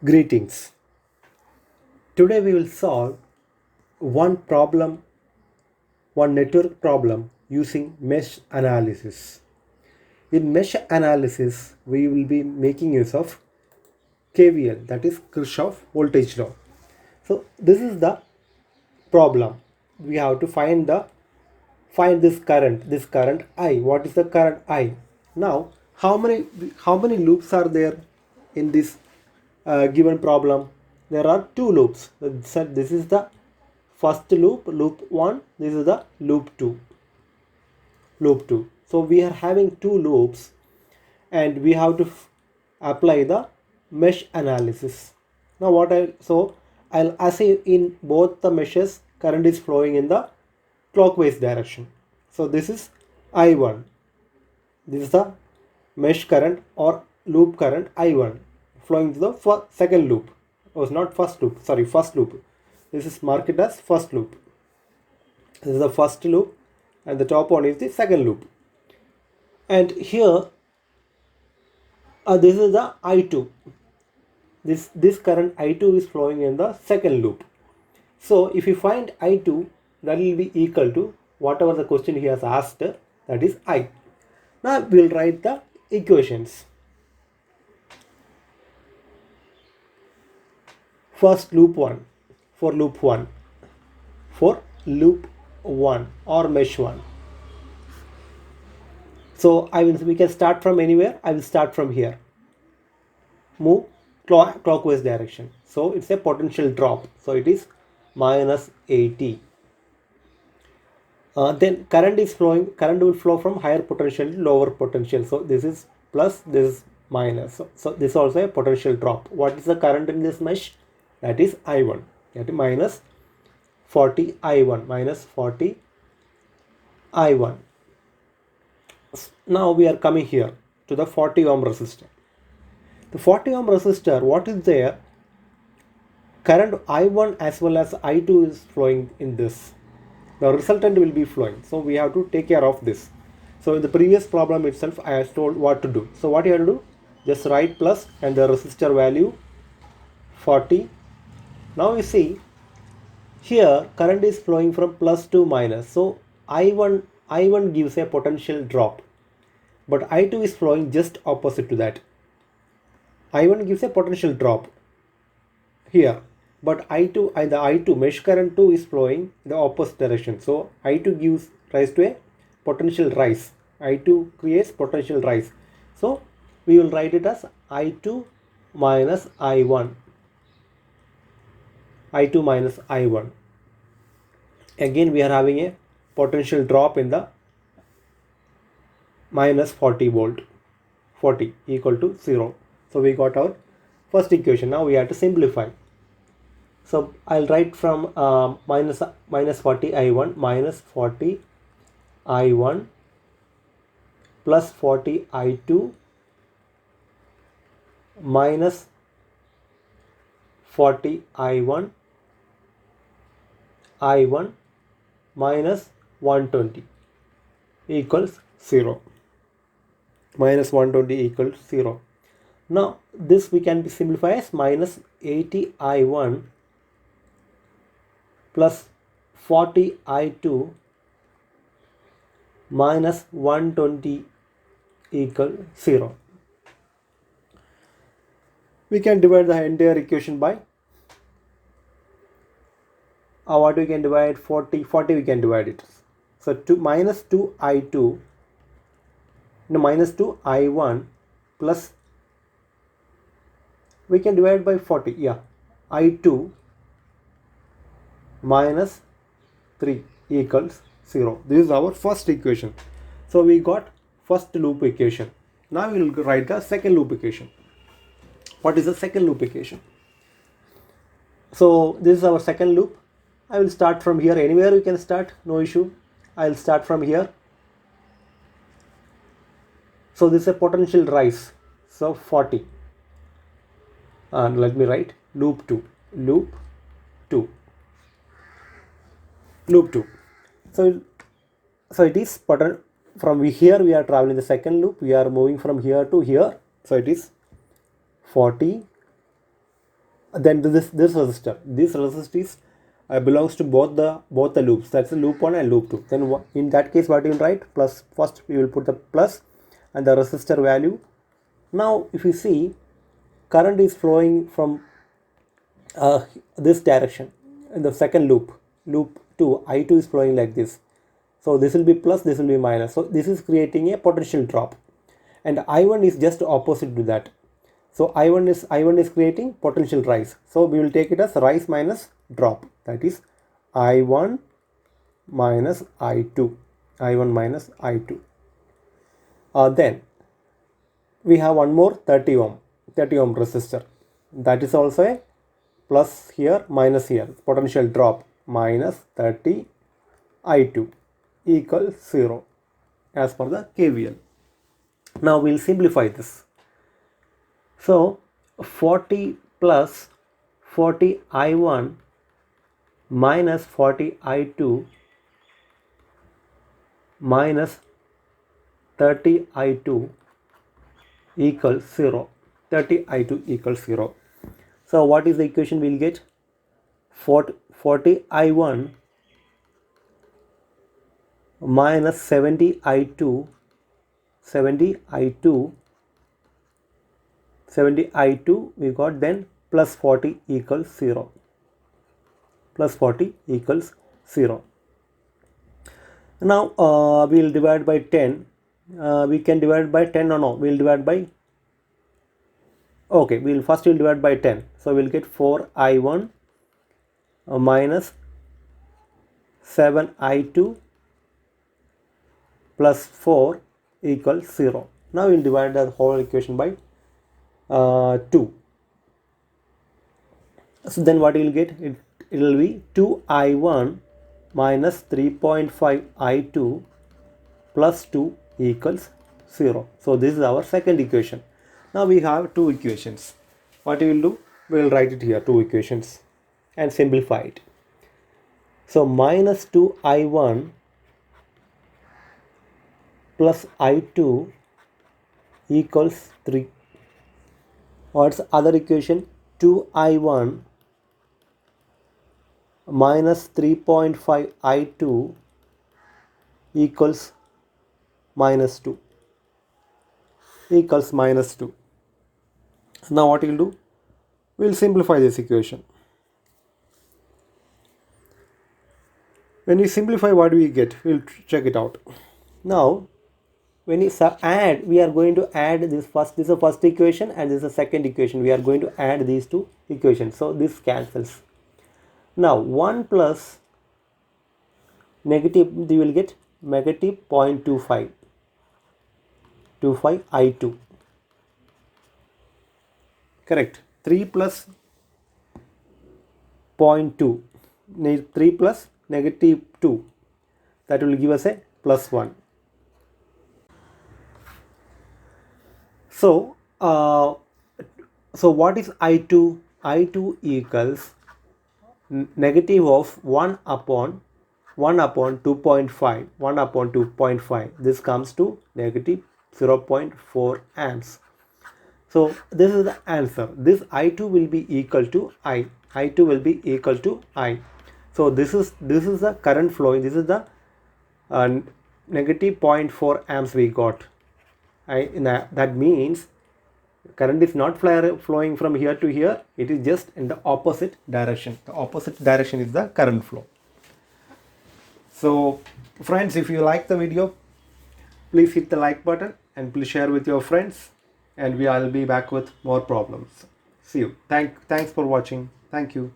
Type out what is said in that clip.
Greetings. Today we will solve one problem, one network problem using mesh analysis. In mesh analysis, we will be making use of KVL, that is Kirchhoff voltage law. So this is the problem. We have to find this current I. What is the current I? Now, how many loops are there in this given problem? There are two loops. So this is the first loop, loop 1. This is the loop 2. So we are having two loops, and we have to apply the mesh analysis. Now I'll assume in both the meshes current is flowing in the clockwise direction. So this is I1. This is the mesh current or loop current I1 flowing to the second loop. Oh, it's not first loop, sorry, first loop. This is marked as first loop. This is the first loop, and the top one is the second loop. And here this is the I2. This current I2 is flowing in the second loop. So if you find I2, that will be equal to whatever the question he has asked, that is I. Now we'll write the equations. First loop 1 for loop 1 or mesh 1. So we can start from anywhere. I will start from here. Move clockwise direction. So it's a potential drop. So it is minus 80. Then current will flow from higher potential to lower potential. So this is plus, this is minus. So this is also a potential drop. What is the current in this mesh? That is I1. That is minus 40 I1. Minus 40 I1. Now we are coming here to the 40 ohm resistor. The 40 ohm resistor, what is there? Current I1 as well as I2 is flowing in this. The resultant will be flowing. So we have to take care of this. So in the previous problem itself, I have told what to do. So what you have to do? Just write plus and the resistor value 40. Now you see here current is flowing from plus to minus. So I1 gives a potential drop, but I2 is flowing just opposite to that. I1 gives a potential drop here, but I2 mesh current 2 is flowing in the opposite direction. So I2 gives rise to a potential rise. I2 creates potential rise. So we will write it as I2 minus I1. I2 minus I1. Again we are having a potential drop in the minus 40 volt. 40 equal to 0. So we got our first equation. Now we have to simplify. So I'll write from minus 40 I1 minus 40 I1 plus 40 I2 minus 40 I1 minus 120 equals 0. Minus 120 equals 0. Now this we can simplify as minus 80 I1 plus 40 I2 minus 120 equal 0. We can divide the entire equation by what we can divide 40 we can divide it. So minus 2 I2 minus 2 I1 plus we can divide by 40, yeah, I2 minus 3 equals 0. This is our first equation. So we got first loop equation. Now we will write the second loop equation. What is the second loop equation? So this is our second loop. I will start from here. Anywhere you can start, no issue. I will start from here. So this is a potential rise. So 40. And let me write loop 2. So it is from here we are traveling the second loop. We are moving from here to here. So it is 40 then this resistor is belongs to both the loops. That's the loop 1 and loop 2. Then in that case, what you will write? Plus. First we will put the plus and the resistor value. Now if you see, current is flowing from this direction in the second loop 2. I2 is flowing like this. So this will be plus, this will be minus. So this is creating a potential drop, and I1 is just opposite to that. So I1 is creating potential rise. So we will take it as rise minus drop. That is I1 minus I2. I1 minus I2. Then we have one more 30 ohm resistor. That is also a plus here, minus here. Potential drop minus 30 I2 equals 0 as per the KVL. Now we will simplify this. So 40 plus 40 I1 minus 40 I2 minus 30 I2 equals 0. 30 I2 equals 0. So what is the equation we will get? 40 I1 minus 70 I2 we got, then plus 40 equals 0. Plus 40 equals 0. Now we will divide by 10. We can divide by 10 or no? We will divide by, okay, we will first divide by 10. So we will get 4 I1 minus 7 I2 plus 4 equals 0. Now we will divide the whole equation by 2. So then what you will get? It will be 2 I1 minus 3.5 I2 plus 2 equals 0. So this is our second equation. Now we have two equations. What we will do? We will write it here, two equations, and simplify it. So minus 2 I1 plus I2 equals 3. What's the other equation? 2 I1 minus 3.5 I2 equals minus 2. Equals minus 2. Now what we will do? We will simplify this equation. When we simplify, what do we get? We will check it out. Now when we add, we are going to add this first. This is the first equation and this is the second equation. We are going to add these two equations. So this cancels. Now 1 plus negative, you will get negative 0.25 I2. Correct. 3 plus 0.2, 3 plus negative 2, that will give us a plus 1. So what is I2? I2 equals negative of 1 upon 2.5. 1 upon 2.5. This comes to negative 0.4 amps. So this is the answer. This I2 will be equal to I. I2 will be equal to I. So this is the current flowing. This is the negative 0.4 amps we got. That means current is not flowing from here to here. It is just in the opposite direction. The opposite direction is the current flow. So friends, if you like the video, please hit the like button and please share with your friends, and I'll be back with more problems. See you. Thanks for watching. Thank you.